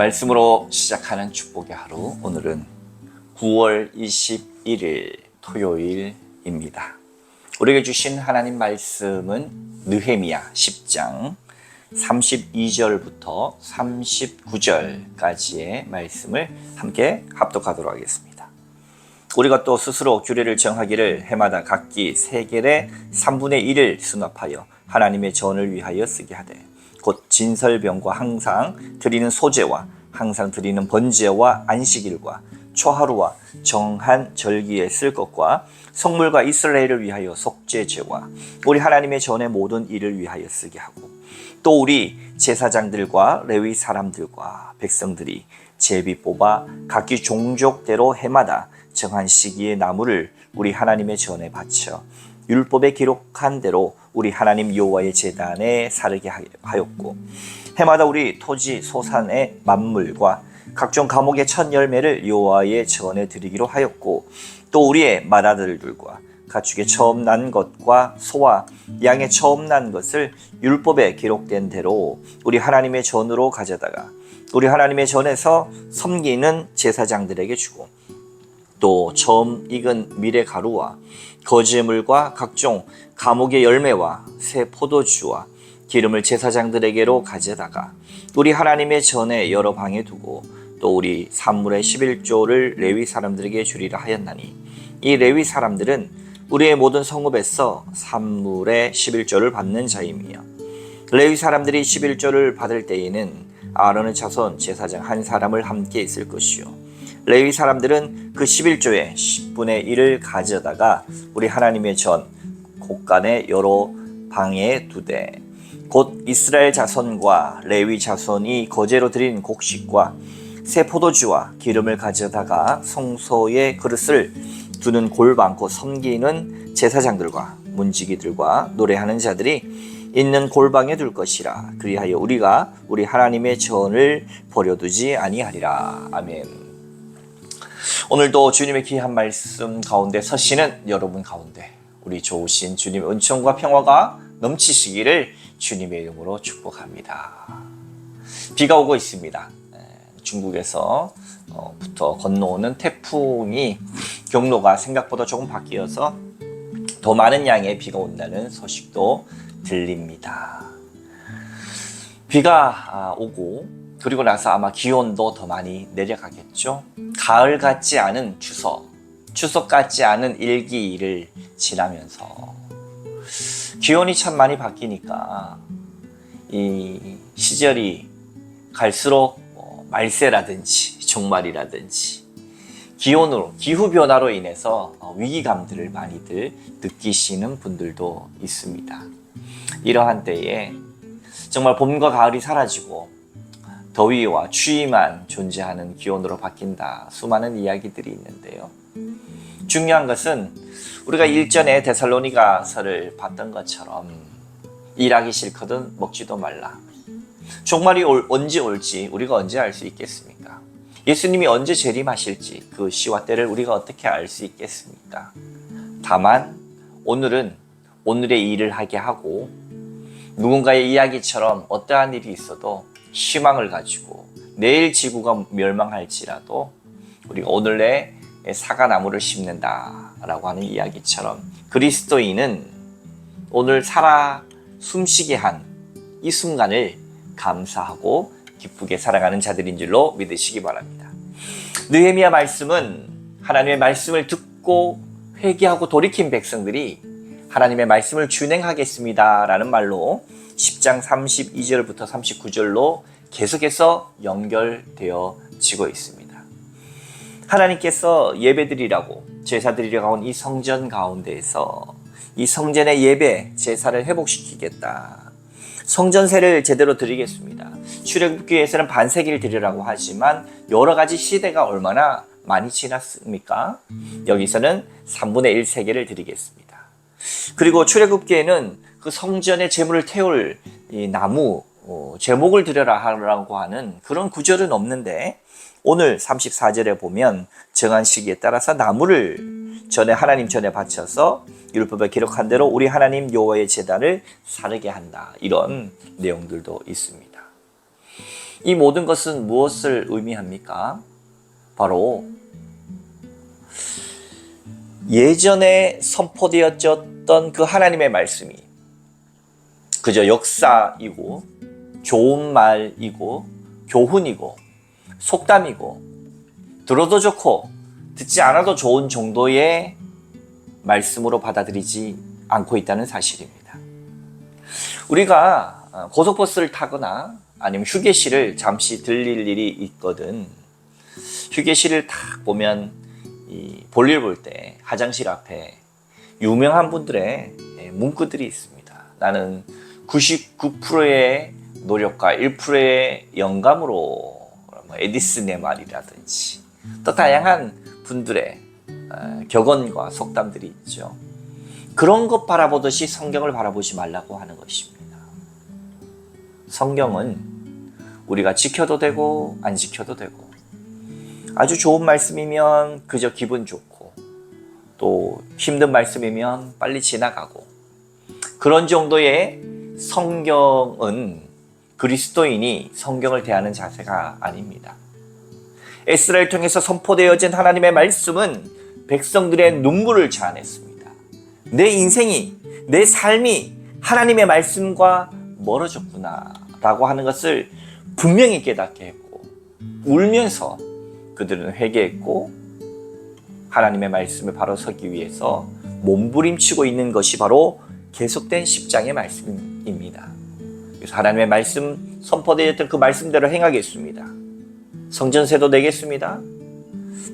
말씀으로 시작하는 축복의 하루, 오늘은 9월 21일 토요일입니다. 우리에게 주신 하나님 말씀은 느헤미야 10장 32절부터 39절까지의 말씀을 함께 합독하도록 하겠습니다. 우리가 또 스스로 규례를 정하기를 해마다 각기 세겔의 3분의 1을 수납하여 하나님의 전을 위하여 쓰게 하되, 곧 진설병과 항상 드리는 소제와 항상 드리는 번제와 안식일과 초하루와 정한 절기에 쓸 것과 성물과 이스라엘을 위하여 속죄제와 우리 하나님의 전의 모든 일을 위하여 쓰게 하고, 또 우리 제사장들과 레위 사람들과 백성들이 제비 뽑아 각기 종족대로 해마다 정한 시기의 나무를 우리 하나님의 전에 바쳐 율법에 기록한 대로 우리 하나님 여호와의 제단에 사르게 하였고, 해마다 우리 토지 소산의 만물과 각종 과목의 첫 열매를 여호와의 전에 드리기로 하였고, 또 우리의 맏아들들과 가축의 처음 난 것과 소와 양의 처음 난 것을 율법에 기록된 대로 우리 하나님의 전으로 가져다가 우리 하나님의 전에서 섬기는 제사장들에게 주고, 또 처음 익은 밀의 가루와 거제물과 각종 감옥의 열매와 새 포도주와 기름을 제사장들에게로 가져다가 우리 하나님의 전에 여러 방에 두고, 또 우리 산물의 11조를 레위 사람들에게 주리라 하였나니, 이 레위 사람들은 우리의 모든 성읍에서 산물의 11조를 받는 자임이요, 레위 사람들이 11조를 받을 때에는 아론의 자손 제사장 한 사람을 함께 있을 것이요, 레위 사람들은 그 11조의 10분의 1을 가져다가 우리 하나님의 전 곳간의 여러 방에 두되, 곧 이스라엘 자손과 레위 자손이 거제로 드린 곡식과 새 포도주와 기름을 가져다가 성소의 그릇을 두는 골방, 곧 섬기는 제사장들과 문지기들과 노래하는 자들이 있는 골방에 둘 것이라. 그리하여 우리가 우리 하나님의 전을 버려두지 아니하리라. 아멘. 오늘도 주님의 귀한 말씀 가운데 서시는 여러분 가운데 우리 좋으신 주님의 은총과 평화가 넘치시기를 주님의 이름으로 축복합니다. 비가 오고 있습니다. 중국에서 부터 건너오는 태풍이 경로가 생각보다 조금 바뀌어서 더 많은 양의 비가 온다는 소식도 들립니다. 비가 오고 그리고 나서 아마 기온도 더 많이 내려가겠죠. 가을 같지 않은 추석 같지 않은 일기를 지나면서 기온이 참 많이 바뀌니까 이 시절이 갈수록 말세라든지 종말이라든지 기후 변화로 인해서 위기감들을 많이들 느끼시는 분들도 있습니다. 이러한 때에 정말 봄과 가을이 사라지고 더위와 추위만 존재하는 기온으로 바뀐다, 수많은 이야기들이 있는데요. 중요한 것은 우리가 일전에 데살로니가서를 봤던 것처럼 일하기 싫거든 먹지도 말라. 종말이 언제 올지 우리가 언제 알 수 있겠습니까? 예수님이 언제 재림하실지 그 시와 때를 우리가 어떻게 알 수 있겠습니까? 다만 오늘은 오늘의 일을 하게 하고, 누군가의 이야기처럼 어떠한 일이 있어도 희망을 가지고 내일 지구가 멸망할지라도 우리가 오늘의 사과나무를 심는다라고 하는 이야기처럼 그리스도인은 오늘 살아 숨쉬게 한 이 순간을 감사하고 기쁘게 살아가는 자들인 줄로 믿으시기 바랍니다. 느헤미야 말씀은 하나님의 말씀을 듣고 회개하고 돌이킨 백성들이 하나님의 말씀을 준행하겠습니다 라는 말로 10장 32절부터 39절로 계속해서 연결되어지고 있습니다. 하나님께서 예배드리라고 제사드리려고 한 이 성전 가운데에서 이 성전의 예배 제사를 회복시키겠다, 성전세를 제대로 드리겠습니다. 출애굽기에서는 반세기를 드리라고 하지만 여러 가지 시대가 얼마나 많이 지났습니까? 여기서는 3분의 1 세계를 드리겠습니다. 그리고 출애굽기에는 그 성전의 제물을 태울 이 나무 제목을 드려라 하라고 하는 그런 구절은 없는데, 오늘 34절에 보면 정한 시기에 따라서 나무를 하나님 전에 바쳐서 율법에 기록한 대로 우리 하나님 여호와의 제단을 사르게 한다, 이런 내용들도 있습니다. 이 모든 것은 무엇을 의미합니까? 바로 예전에 선포되어졌던 그 하나님의 말씀이 그저 역사이고 좋은 말이고 교훈이고 속담이고 들어도 좋고 듣지 않아도 좋은 정도의 말씀으로 받아들이지 않고 있다는 사실입니다. 우리가 고속버스를 타거나 아니면 휴게실을 잠시 들릴 일이 있거든. 휴게실을 딱 보면 이 볼일 볼 때 화장실 앞에 유명한 분들의 문구들이 있습니다. 나는 99%의 노력과 1%의 영감으로 에디슨 내 말이라든지 또 다양한 분들의 격언과 속담들이 있죠. 그런 것 바라보듯이 성경을 바라보지 말라고 하는 것입니다. 성경은 우리가 지켜도 되고 안 지켜도 되고 아주 좋은 말씀이면 그저 기분 좋고 또 힘든 말씀이면 빨리 지나가고 그런 정도의 성경은 그리스도인이 성경을 대하는 자세가 아닙니다. 에스라를 통해서 선포되어진 하나님의 말씀은 백성들의 눈물을 자아냈습니다. 내 인생이, 내 삶이 하나님의 말씀과 멀어졌구나 라고 하는 것을 분명히 깨닫게 했고 울면서 그들은 회개했고 하나님의 말씀을 바로 서기 위해서 몸부림치고 있는 것이 바로 계속된 10장의 말씀입니다. 그래서 하나님의 말씀 선포되었던 그 말씀대로 행하겠습니다. 성전세도 내겠습니다.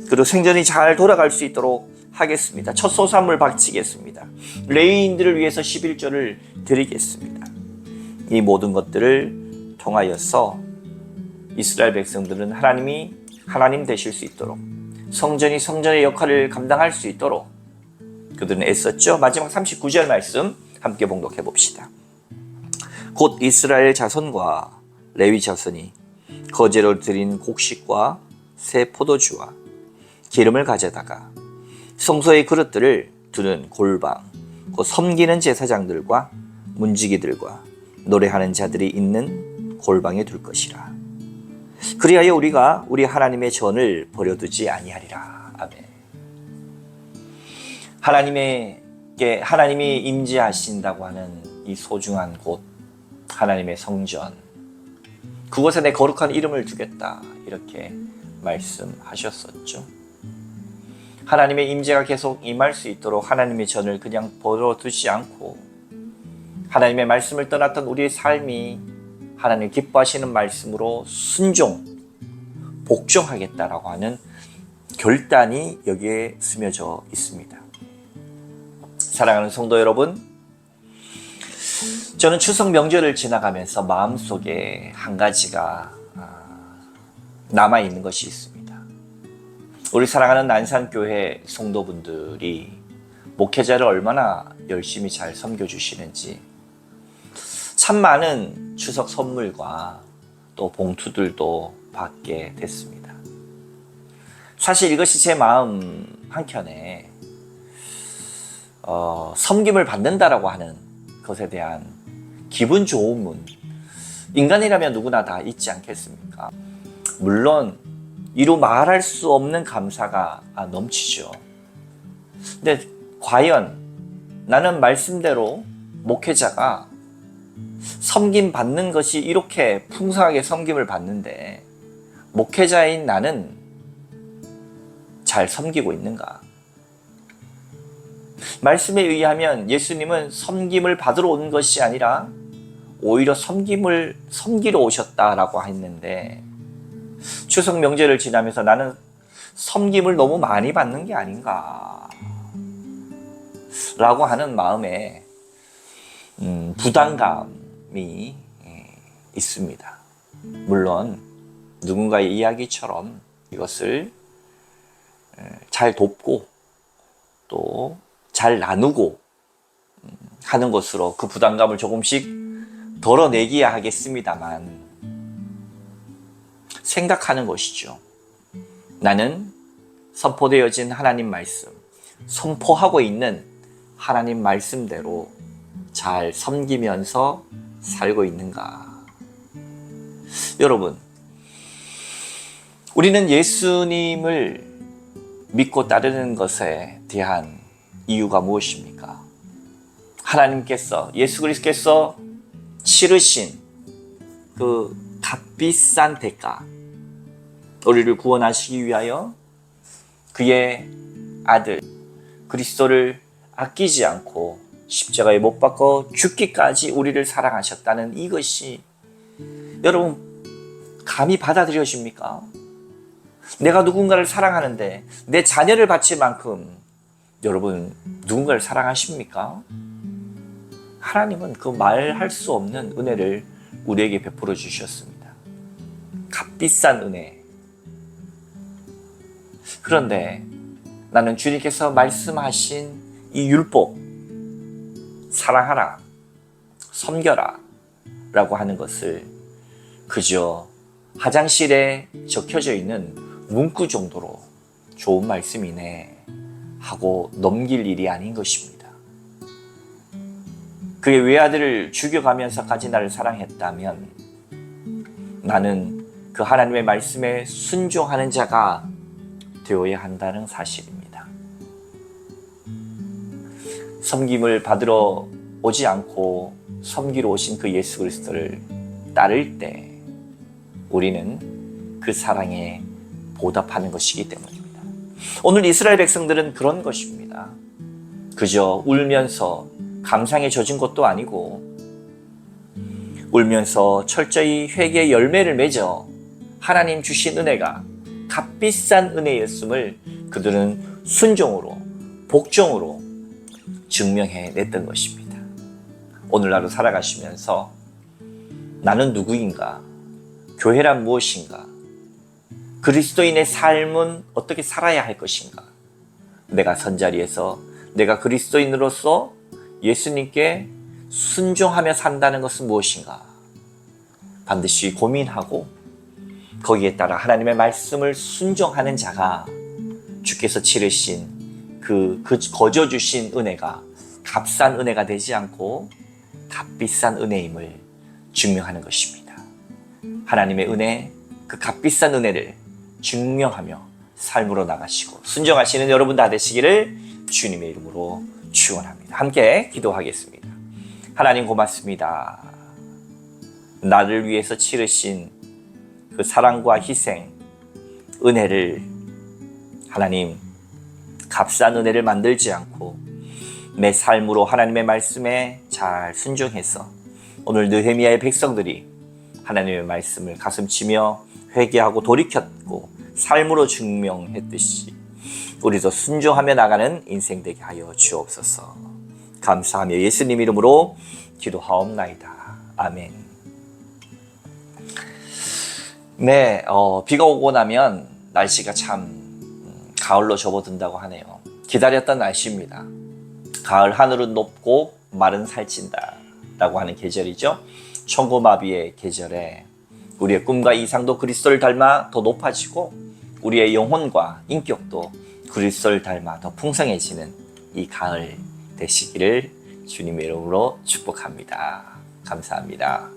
그리고 생전이 잘 돌아갈 수 있도록 하겠습니다. 첫 소산물 바치겠습니다. 레위인들을 위해서 11조를 드리겠습니다. 이 모든 것들을 통하여서 이스라엘 백성들은 하나님이 하나님 되실 수 있도록 성전이 성전의 역할을 감당할 수 있도록 그들은 애썼죠. 마지막 39절 말씀 함께 봉독해 봅시다. 곧 이스라엘 자손과 레위 자손이 거제로 드린 곡식과 새 포도주와 기름을 가져다가 성소의 그릇들을 두는 골방, 곧 섬기는 제사장들과 문지기들과 노래하는 자들이 있는 골방에 둘 것이라. 그리하여 우리가 우리 하나님의 전을 버려두지 아니하리라. 아멘. 하나님이 임재하신다고 하는 이 소중한 곳, 하나님의 성전, 그곳에 내 거룩한 이름을 두겠다 이렇게 말씀하셨었죠. 하나님의 임재가 계속 임할 수 있도록 하나님의 전을 그냥 버려두지 않고 하나님의 말씀을 떠났던 우리의 삶이 하나님 기뻐하시는 말씀으로 순종, 복종하겠다라고 하는 결단이 여기에 스며져 있습니다. 사랑하는 성도 여러분, 저는 추석 명절을 지나가면서 마음속에 한 가지가 남아있는 것이 있습니다. 우리 사랑하는 난산교회 성도분들이 목회자를 얼마나 열심히 잘 섬겨주시는지 참 많은 추석 선물과 또 봉투들도 받게 됐습니다. 사실 이것이 제 마음 한켠에 섬김을 받는다라고 하는 것에 대한 기분 좋음은 인간이라면 누구나 다 있지 않겠습니까? 물론 이루 말할 수 없는 감사가 넘치죠. 근데 과연 나는 말씀대로 목회자가 섬김 받는 것이 이렇게 풍성하게 섬김을 받는데 목회자인 나는 잘 섬기고 있는가? 말씀에 의하면 예수님은 섬김을 받으러 온 것이 아니라 오히려 섬기러 오셨다라고 했는데 추석 명절을 지나면서 나는 섬김을 너무 많이 받는 게 아닌가 라고 하는 마음에 부담감이 있습니다. 물론 누군가의 이야기처럼 이것을 잘 돕고 또 잘 나누고 하는 것으로 그 부담감을 조금씩 덜어내기야 하겠습니다만 생각하는 것이죠. 나는 선포되어진 하나님 말씀, 선포하고 있는 하나님 말씀대로 잘 섬기면서 살고 있는가? 여러분, 우리는 예수님을 믿고 따르는 것에 대한 이유가 무엇입니까? 하나님께서, 예수 그리스도께서 치르신 그 값비싼 대가, 우리를 구원하시기 위하여 그의 아들 그리스도를 아끼지 않고 십자가에 못 박아 죽기까지 우리를 사랑하셨다는 이것이 여러분 감히 받아들여집니까? 내가 누군가를 사랑하는데 내 자녀를 바칠 만큼 여러분 누군가를 사랑하십니까? 하나님은 그 말할 수 없는 은혜를 우리에게 베풀어 주셨습니다. 값비싼 은혜. 그런데 나는 주님께서 말씀하신 이 율법, 사랑하라, 섬겨라 라고 하는 것을 그저 화장실에 적혀져 있는 문구 정도로 좋은 말씀이네 하고 넘길 일이 아닌 것입니다. 그의 외아들을 죽여가면서까지 나를 사랑했다면 나는 그 하나님의 말씀에 순종하는 자가 되어야 한다는 사실입니다. 섬김을 받으러 오지 않고 섬기러 오신 그 예수 그리스도를 따를 때 우리는 그 사랑에 보답하는 것이기 때문입니다. 오늘 이스라엘 백성들은 그런 것입니다. 그저 울면서 감상에 젖은 것도 아니고 울면서 철저히 회개의 열매를 맺어 하나님 주신 은혜가 값비싼 은혜였음을 그들은 순종으로 복종으로 증명해냈던 것입니다. 오늘날로 살아가시면서 나는 누구인가? 교회란 무엇인가? 그리스도인의 삶은 어떻게 살아야 할 것인가? 내가 선자리에서 내가 그리스도인으로서 예수님께 순종하며 산다는 것은 무엇인가? 반드시 고민하고 거기에 따라 하나님의 말씀을 순종하는 자가 주께서 치르신 그 거저 주신 은혜가 값싼 은혜가 되지 않고 값비싼 은혜임을 증명하는 것입니다. 하나님의 은혜, 그 값비싼 은혜를 증명하며 삶으로 나가시고 순종하시는 여러분 다 되시기를 주님의 이름으로 축원합니다. 함께 기도하겠습니다. 하나님 고맙습니다. 나를 위해서 치르신 그 사랑과 희생, 은혜를 하나님 값싼 은혜를 만들지 않고 내 삶으로 하나님의 말씀에 잘 순종해서 오늘 느헤미야의 백성들이 하나님의 말씀을 가슴치며 회개하고 돌이켰고 삶으로 증명했듯이 우리도 순종하며 나가는 인생 되게 하여 주옵소서. 감사하며 예수님 이름으로 기도하옵나이다. 아멘. 네, 비가 오고 나면 날씨가 참 가을로 접어든다고 하네요. 기다렸던 날씨입니다. 가을 하늘은 높고 말은 살찐다 라고 하는 계절이죠. 천고마비의 계절에 우리의 꿈과 이상도 그리스도를 닮아 더 높아지고 우리의 영혼과 인격도 그리스도를 닮아 더 풍성해지는 이 가을 되시기를 주님의 이름으로 축복합니다. 감사합니다.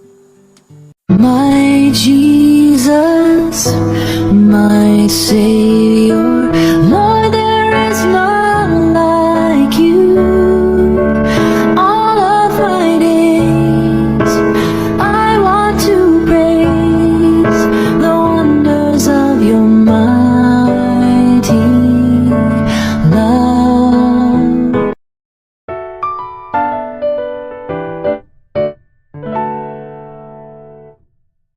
My Jesus, my Savior.